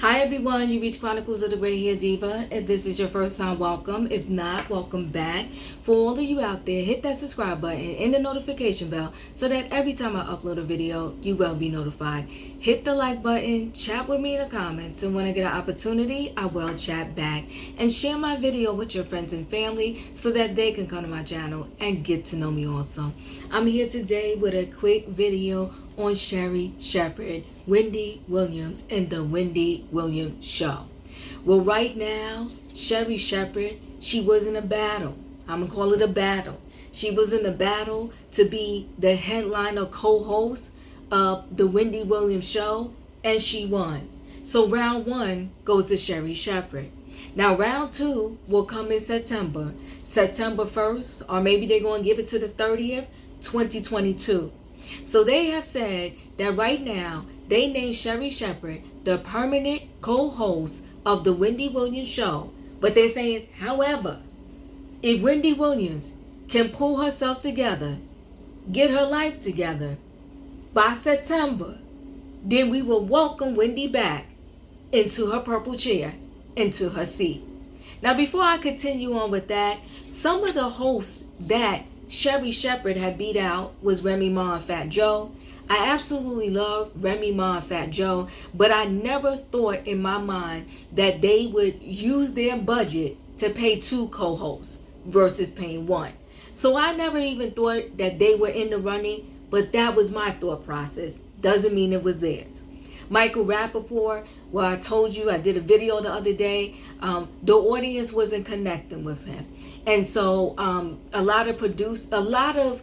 Hi everyone, you reached Chronicles of the Gray Hair Diva. If this is your first time, welcome. If not, welcome back. For all of you out there, hit that subscribe button and the notification bell so that every time I upload a video, you will be notified. Hit the like button, chat with me in the comments, and when I get an opportunity, I will chat back. And share my video with your friends and family so that they can come to my channel and get to know me also. I'm here today with a quick video on Sherri Shepherd, Wendy Williams, and the Wendy Williams Show. Well, right now, Sherri Shepherd, she was in a battle. I'm gonna call it a battle. She was in a battle to be the headliner co-host of the Wendy Williams Show, and she won. So round one goes to Sherri Shepherd. Now round two will come in September 1st, or maybe they're gonna give it to the 30th, 2022. So they have said that right now they named Sherri Shepherd the permanent co-host of the Wendy Williams Show. But they're saying, however, if Wendy Williams can pull herself together, get her life together by September, then we will welcome Wendy back into her purple chair, into her seat. Now, before I continue on with that, some of the hosts that Sherri Shepherd had beat out was Remy Ma and Fat Joe. I absolutely love Remy Ma and Fat Joe, but I never thought in my mind that they would use their budget to pay two co-hosts versus paying one. So I never even thought that they were in the running, but that was my thought process. Doesn't mean it was theirs. Michael Rappaport, well, I told you, I did a video the other day. The audience wasn't connecting with him. And so a lot of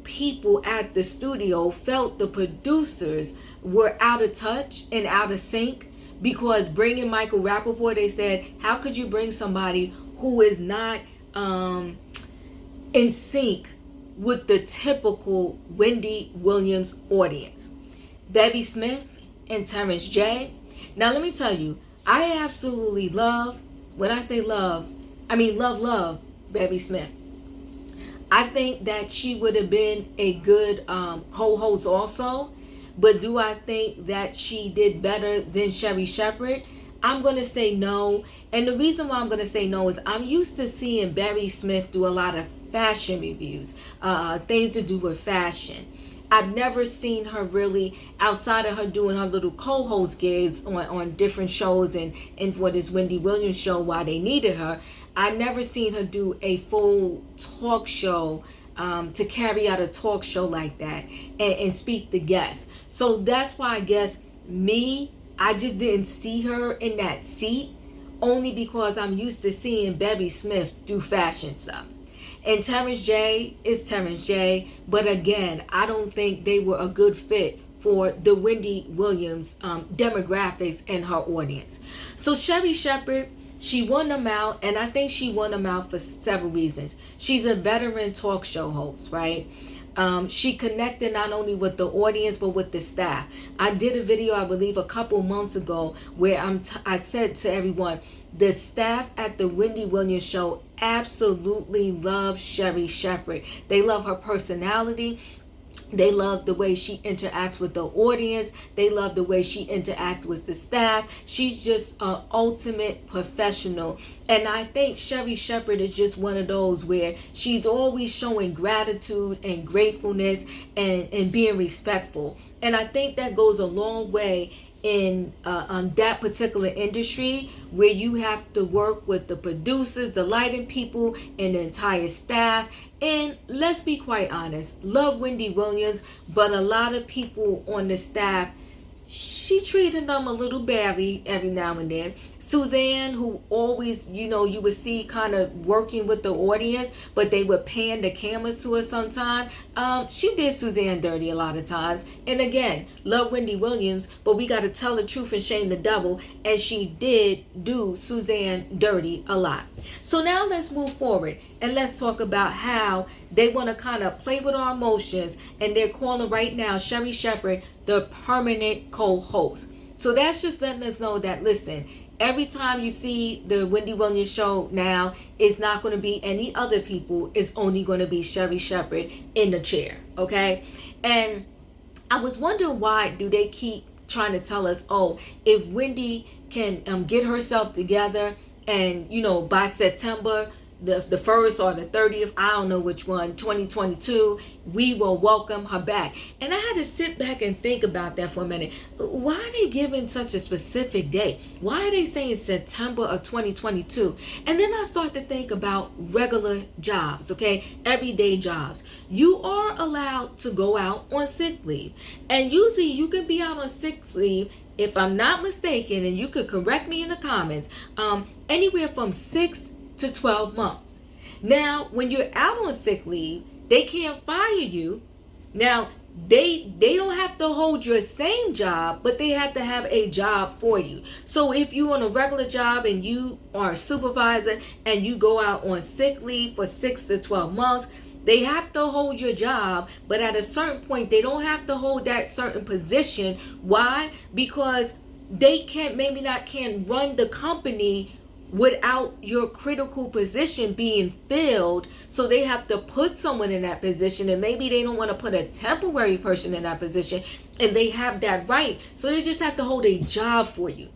people at the studio felt the producers were out of touch and out of sync, because bringing Michael Rappaport, they said, how could you bring somebody who is not in sync with the typical Wendy Williams audience? Bevy Smith and Terrence J. Now let me tell you, I absolutely love, when I say love, I mean love Bevy Smith. I think that she would have been a good co-host also, but do I think that she did better than Sherri Shepherd? I'm going to say no, and the reason why I'm going to say no is I'm used to seeing Bevy Smith do a lot of fashion reviews, things to do with fashion. I've never seen her really, outside of her doing her little co-host gigs on different shows and for this Wendy Williams show while they needed her, I never seen her do a full talk show to carry out a talk show like that and speak to guests. So that's why I guess I just didn't see her in that seat, only because I'm used to seeing Bevy Smith do fashion stuff. And Terrence J is Terrence J, but again, I don't think they were a good fit for the Wendy Williams demographics and her audience. So Sherri Shepherd, she won them out, and I think she won them out for several reasons. She's a veteran talk show host, right? She connected not only with the audience but with the staff. I did a video, I believe, a couple months ago where I said to everyone, the staff at the Wendy Williams Show absolutely love Sherri Shepherd. They love her personality. They love the way she interacts with the audience. They love the way she interacts with the staff. She's just an ultimate professional. And I think Sherri Shepherd is just one of those where she's always showing gratitude and gratefulness and being respectful. And I think that goes a long way in that particular industry, where you have to work with the producers, the lighting people, and the entire staff. And let's be quite honest, love Wendy Williams, but a lot of people on the staff, she treated them a little badly every now and then. Suzanne, who always, you would see kind of working with the audience, but they would pan the cameras to her sometime. She did Suzanne dirty a lot of times. And again, love Wendy Williams, but we got to tell the truth and shame the devil. And she did do Suzanne dirty a lot. So now let's move forward and let's talk about how they want to kind of play with our emotions. And they're calling right now Sherri Shepherd the permanent co-host. So that's just letting us know that, listen, every time you see the Wendy Williams Show now, it's not going to be any other people. It's only going to be Sherri Shepherd in the chair, okay? And I was wondering, why do they keep trying to tell us, oh, if Wendy can get herself together and, by September the 1st or the 30th, I don't know which one, 2022, we will welcome her back. And I had to sit back and think about that for a minute. Why are they giving such a specific date? Why are they saying September of 2022? And then I start to think about regular jobs, okay? Everyday jobs. You are allowed to go out on sick leave. And usually you can be out on sick leave, if I'm not mistaken, and you could correct me in the comments, anywhere from 6 to 12 months. Now, when you're out on sick leave, they can't fire you. Now, they don't have to hold your same job, but they have to have a job for you. So if you're on a regular job and you are a supervisor and you go out on sick leave for 6 to 12 months, they have to hold your job, but at a certain point, they don't have to hold that certain position. Why? Because they can't run the company without your critical position being filled. So they have to put someone in that position, and maybe they don't want to put a temporary person in that position, and they have that right. So they just have to hold a job for you.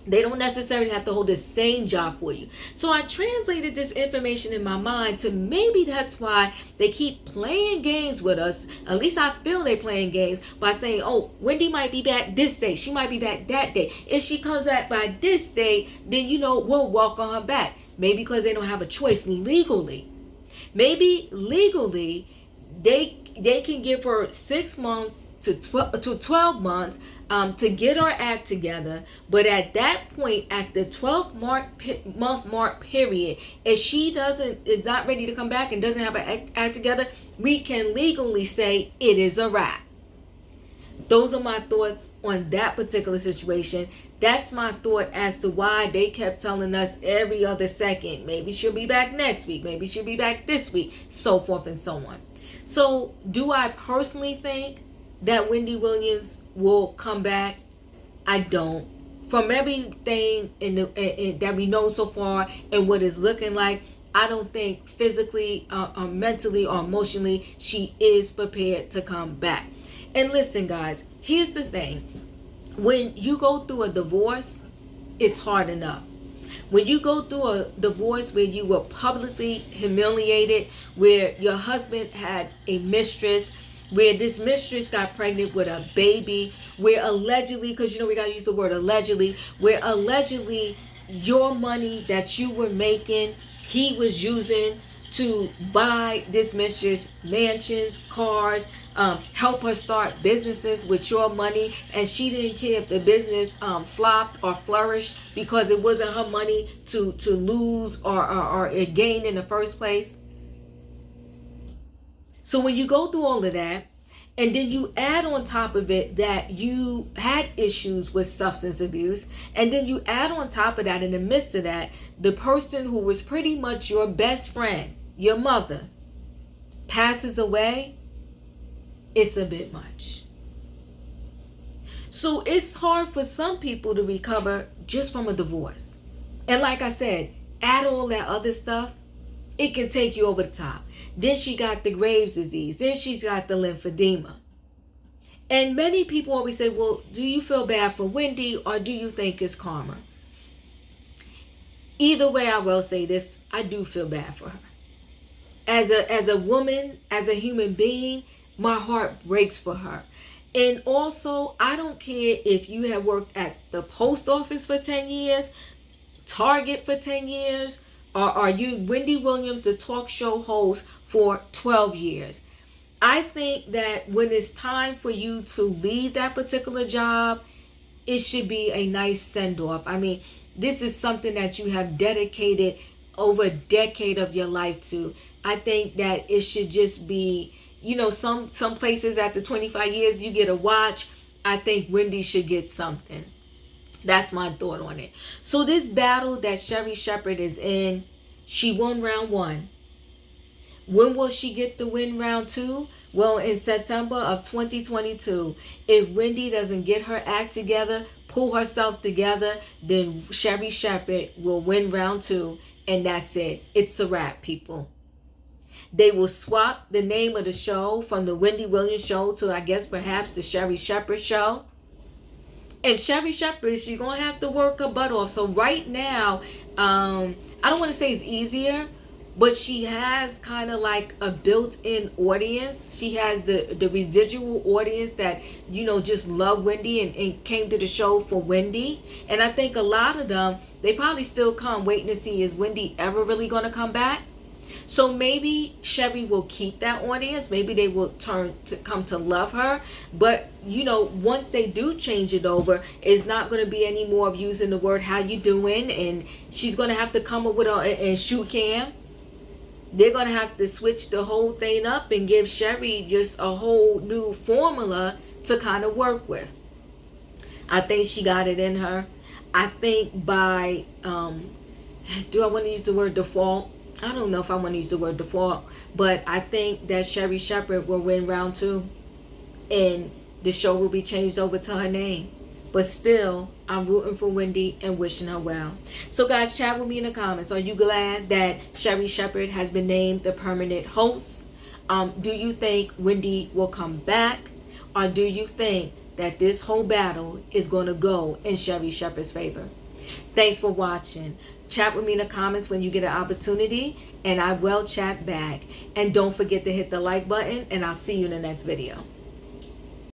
They don't necessarily have to hold the same job for you. So I translated this information in my mind to maybe that's why they keep playing games with us. At least I feel they playing games by saying, oh, Wendy might be back this day. She might be back that day. If she comes back by this day, then, we'll welcome her back. Maybe because they don't have a choice legally. Maybe legally, they can give her 6 months to 12 months to get her act together. But at that point, at the 12th month mark period, if she is not ready to come back and doesn't have an act together, we can legally say it is a wrap. Those are my thoughts on that particular situation. That's my thought as to why they kept telling us every other second, maybe she'll be back next week, maybe she'll be back this week, so forth and so on. So do I personally think that Wendy Williams will come back? I don't. From everything that we know so far and what it's looking like, I don't think physically, or mentally, or emotionally she is prepared to come back. And listen, guys, here's the thing. When you go through a divorce, it's hard enough. When you go through a divorce where you were publicly humiliated, where your husband had a mistress, where this mistress got pregnant with a baby, where allegedly, because we got to use the word allegedly, where allegedly your money that you were making, he was using to buy this mistress mansions, cars, help her start businesses with your money, and she didn't care if the business flopped or flourished because it wasn't her money to lose or gain in the first place. So when you go through all of that, and then you add on top of it that you had issues with substance abuse, and then you add on top of that, in the midst of that, the person who was pretty much your best friend, your mother, passes away, it's a bit much. So it's hard for some people to recover just from a divorce. And like I said, add all that other stuff, it can take you over the top. Then she got the Graves' disease. Then she's got the lymphedema. And many people always say, well, do you feel bad for Wendy or do you think it's karma? Either way, I will say this, I do feel bad for her. As a woman, as a human being, my heart breaks for her. And also, I don't care if you have worked at the post office for 10 years, Target for 10 years, or are you Wendy Williams, the talk show host, for 12 years. I think that when it's time for you to leave that particular job, it should be a nice send-off. I mean, this is something that you have dedicated over a decade of your life to. I think that it should just be, some places after 25 years you get a watch. I think Wendy should get something. That's my thought on it. So this battle that Sherri Shepherd is in, she won round 1. When will she get the win round 2? Well, in September of 2022. If Wendy doesn't get her act together, pull herself together, then Sherri Shepherd will win round 2. And that's it. It's a wrap, people. They will swap the name of the show from the Wendy Williams Show to, I guess, perhaps the Sherri Shepherd Show. And Sherri Shepherd, she's gonna have to work her butt off. So right now, I don't want to say it's easier, but she has kind of like a built-in audience. She has the residual audience that, you know, just love Wendy and came to the show for Wendy. And I think a lot of them, they probably still come waiting to see, is Wendy ever really gonna come back? So maybe Sherri will keep that audience. Maybe they will come to love her. But, you know, once they do change it over, it's not going to be any more of using the word "how you doing," and she's going to have to come up with and shoot cam. They're going to have to switch the whole thing up and give Sherri just a whole new formula to kind of work with. I think she got it in her. I think by, do I want to use the word default? I don't know if I want to use the word default, but I think that Sherri Shepherd will win round 2 and the show will be changed over to her name. But still, I'm rooting for Wendy and wishing her well. So guys, chat with me in the comments. Are you glad that Sherri Shepherd has been named the permanent host? Do you think Wendy will come back? Or do you think that this whole battle is going to go in Sherri Shepherd's favor? Thanks for watching. Chat with me in the comments when you get an opportunity, and I will chat back. And don't forget to hit the like button, and I'll see you in the next video.